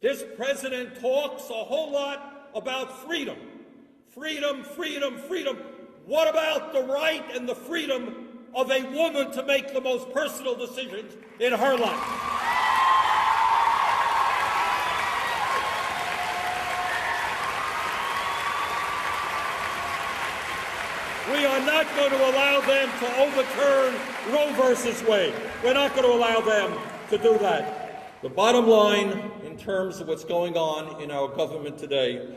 This president talks a whole lot about freedom. Freedom, freedom, freedom. What about the right and the freedom of a woman to make the most personal decisions in her life? We are not going to allow them to overturn Roe versus Wade. We're not going to allow them to do that. The bottom line, in terms of what's going on in our government today,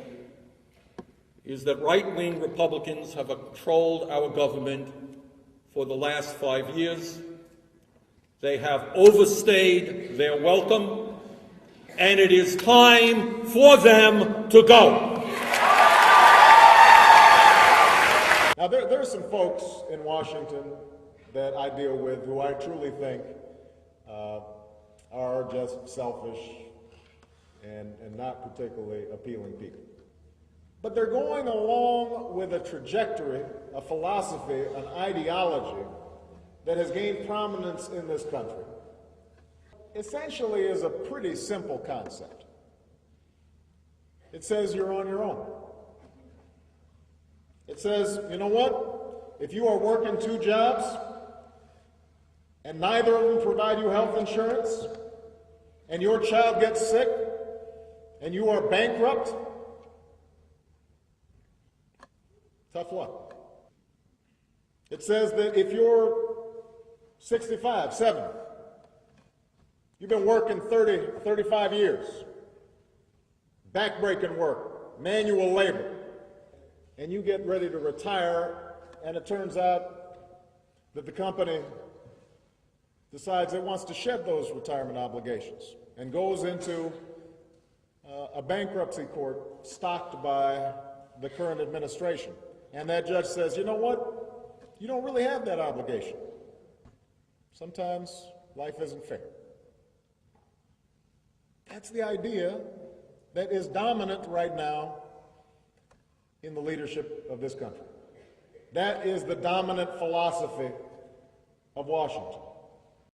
is that right-wing Republicans have controlled our government for the last 5 years. They have overstayed their welcome, and it is time for them to go. Now, there are some folks in Washington that I deal with who I truly think are just selfish and not particularly appealing people. But they're going along with a trajectory, a philosophy, an ideology that has gained prominence in this country. Essentially is a pretty simple concept. It says you're on your own. It says, you know what? If you are working 2 jobs and neither of them provide you health insurance, and your child gets sick, and you are bankrupt, tough luck. It says that if you're 65, 70, you've been working 30, 35 years, backbreaking work, manual labor, and you get ready to retire, and it turns out that the company decides it wants to shed those retirement obligations and goes into a bankruptcy court stocked by the current administration. And that judge says, you know what? You don't really have that obligation. Sometimes life isn't fair. That's the idea that is dominant right now in the leadership of this country. That is the dominant philosophy of Washington.